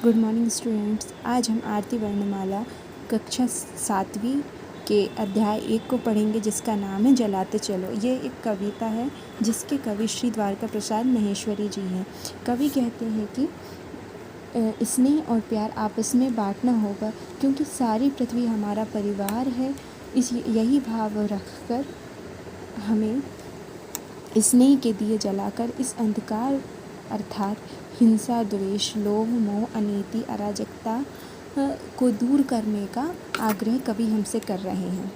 Good morning students. आज हम आरती वर्णमाला कक्षा 7वीं के अध्याय 1 को पढ़ेंगे, जिसका नाम है जलाते चलो। ये एक कविता है जिसके कवि श्री द्वारका प्रसाद महेश्वरी जी हैं। कवि कहते हैं कि स्नेह और प्यार आपस में बांटना होगा, क्योंकि सारी पृथ्वी हमारा परिवार है। यही भाव रखकर हमें स्नेह के दिए जलाकर इस अंधकार अर्थात हिंसा, द्वेष, लोभ, मोह, अनीति, अराजकता को दूर करने का आग्रह कवि हमसे कर रहे हैं।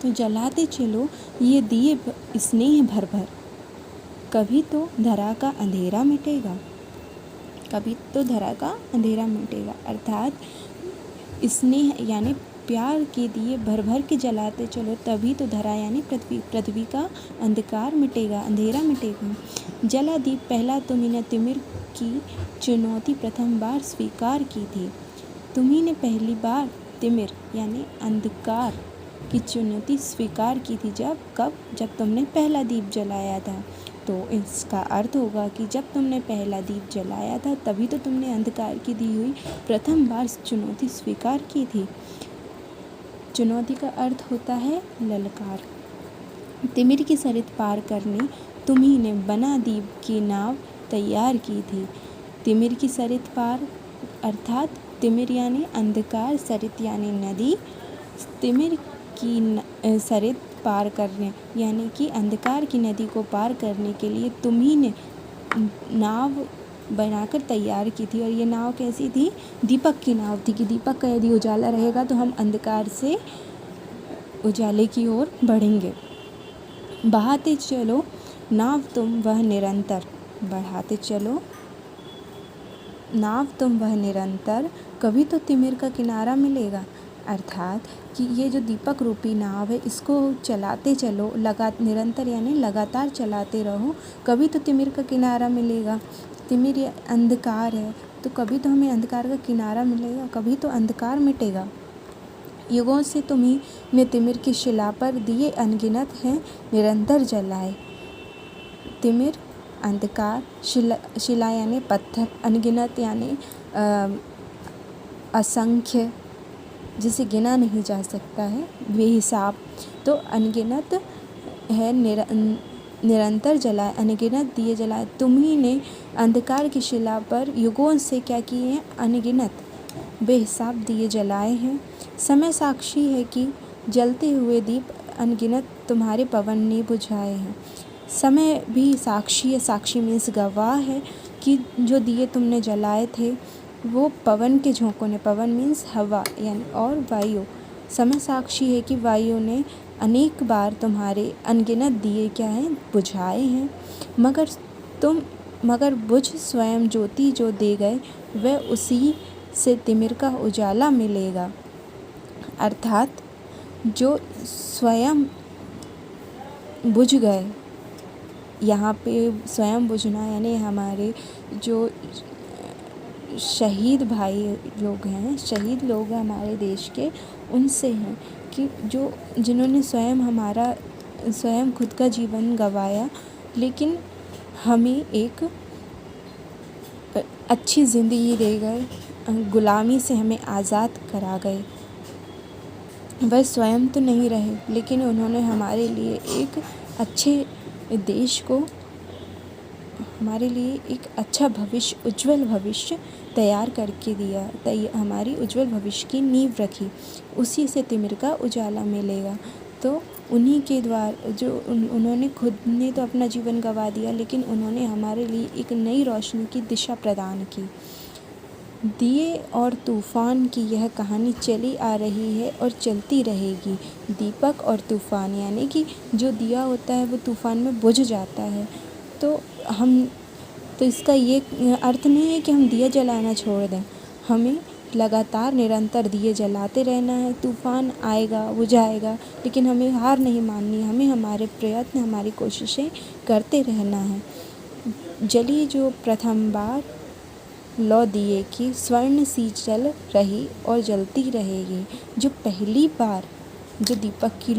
तो जलाते चलो ये दिए स्नेह भर भर, कभी तो धरा का अंधेरा मिटेगा। कभी तो धरा का अंधेरा मिटेगा अर्थात स्नेह यानी प्यार के दिए भर भर के जलाते चलो, तभी तो धरा यानी पृथ्वी का अंधकार मिटेगा, अंधेरा मिटेगा। जला दीप पहला तुम्ही ने तिमिर की चुनौती प्रथम बार स्वीकार की थी। तुम्ही ने पहली बार तिमिर यानी अंधकार की चुनौती स्वीकार की थी। जब तुमने पहला दीप जलाया था। तो इसका अर्थ होगा कि जब तुमने पहला दीप जलाया था तभी तो तुमने अंधकार की दी हुई प्रथम बार चुनौती स्वीकार की थी। चुनौती का अर्थ होता है ललकार। तिमिर की सरित पार करने तुम्ही ने बना दीप की नाव तैयार की थी। तिमिर की सरित पार अर्थात तिमिर यानी अंधकार, सरित यानी नदी। तिमिर की सरित पार करने यानी कि अंधकार की नदी को पार करने के लिए तुम्ही ने नाव बनाकर तैयार की थी। और ये नाव कैसी थी? दीपक की नाव थी कि दीपक का यदि उजाला रहेगा तो हम अंधकार से उजाले की ओर बढ़ेंगे। बहाते चलो नाव तुम वह निरंतर, बढ़ाते चलो नाव तुम वह निरंतर, कभी तो तिमिर का किनारा मिलेगा। अर्थात कि ये जो दीपक रूपी नाव है इसको चलाते चलो, निरंतर यानी लगातार चलाते रहो, कभी तो तिमिर का किनारा मिलेगा। तिमिर अंधकार है तो कभी तो हमें अंधकार का किनारा मिलेगा, कभी तो अंधकार मिटेगा। युगों से तुम्ही ने तिमिर की शिला पर दिए अनगिनत हैं निरंतर जलाए। तिमिर अंधकार, शिला यानी पत्थर, अनगिनत यानी असंख्य, जिसे गिना नहीं जा सकता है, बेहिसाब। तो अनगिनत है निरंतर जलाए, अनगिनत दिए जलाए। तुम्ही ने अंधकार की शिला पर युगों से क्या किए हैं? अनगिनत बेहिसाब दिए जलाए हैं। समय साक्षी है कि जलते हुए दीप अनगिनत तुम्हारे पवन ने बुझाए हैं। समय भी साक्षी है, साक्षी मीन्स गवाह है कि जो दिए तुमने जलाए थे वो पवन के झोंकों ने, पवन मीन्स हवा यानी और वायु, समय साक्षी है कि वायु ने अनेक बार तुम्हारे अनगिनत दिए क्या हैं? बुझाए हैं। मगर बुझ स्वयं ज्योति जो दे गए, वह उसी से तिमिर का उजाला मिलेगा। अर्थात जो स्वयं बुझ गए, यहाँ पे स्वयं बुझना यानी हमारे जो शहीद भाई लोग हैं, शहीद लोग हैं हमारे देश के, उनसे हैं कि जिन्होंने स्वयं खुद का जीवन गंवाया, लेकिन हमें एक अच्छी ज़िंदगी दे गए, गुलामी से हमें आज़ाद करा गए। वह स्वयं तो नहीं रहे, लेकिन उन्होंने हमारे लिए एक अच्छे देश को, हमारे लिए एक अच्छा भविष्य, उज्जवल भविष्य तैयार करके दिया, हमारी उज्जवल भविष्य की नींव रखी। उसी से तिमिर का उजाला मिलेगा। तो उन्हीं के द्वारा उन्होंने खुद ने तो अपना जीवन गंवा दिया, लेकिन उन्होंने हमारे लिए एक नई रोशनी की दिशा प्रदान की। दिए और तूफ़ान की यह कहानी चली आ रही है और चलती रहेगी। दीपक और तूफ़ान यानी कि जो दिया होता है वो तूफ़ान में बुझ जाता है। तो इसका ये अर्थ नहीं है कि हम दिया जलाना छोड़ दें, हमें लगातार निरंतर दिए जलाते रहना है। तूफ़ान आएगा, बुझाएगा, लेकिन हमें हार नहीं माननी, हमें हमारे प्रयत्न, हमारी कोशिशें करते रहना है। जली जो प्रथम बार लौ दिए की स्वर्ण सी जल रही और जलती रहेगी। जो पहली बार जो दीपक की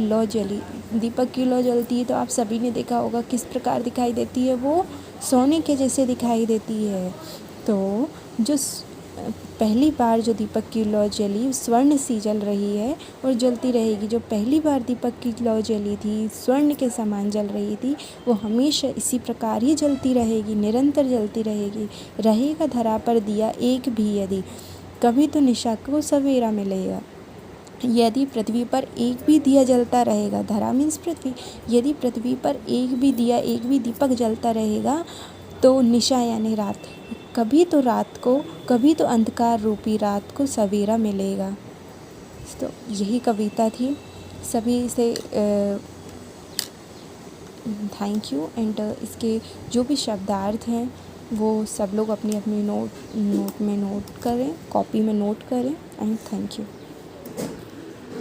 लौ जलती है तो आप सभी ने देखा होगा किस प्रकार दिखाई देती है, वो सोने के जैसे दिखाई देती है। तो जो पहली बार जो दीपक की लौ जली स्वर्ण सी जल रही है और जलती रहेगी। जो पहली बार दीपक की लौ जली थी, स्वर्ण के समान जल रही थी, वो हमेशा इसी प्रकार ही जलती रहेगी, निरंतर जलती रहेगी। रहेगा धरा पर दिया एक भी यदि, कभी तो निशा को सवेरा मिलेगा। यदि पृथ्वी पर एक भी दिया जलता रहेगा, धरा मीन्स पृथ्वी, यदि पृथ्वी पर एक भी दिया, एक भी दीपक जलता रहेगा तो निशा यानी रात, कभी तो अंधकार रूपी रात को सवेरा मिलेगा। तो यही कविता थी। सभी से थैंक यू। एंड इसके जो भी शब्दार्थ हैं वो सब लोग अपनी अपनी नोट में नोट करें, कॉपी में नोट करें। And thank you.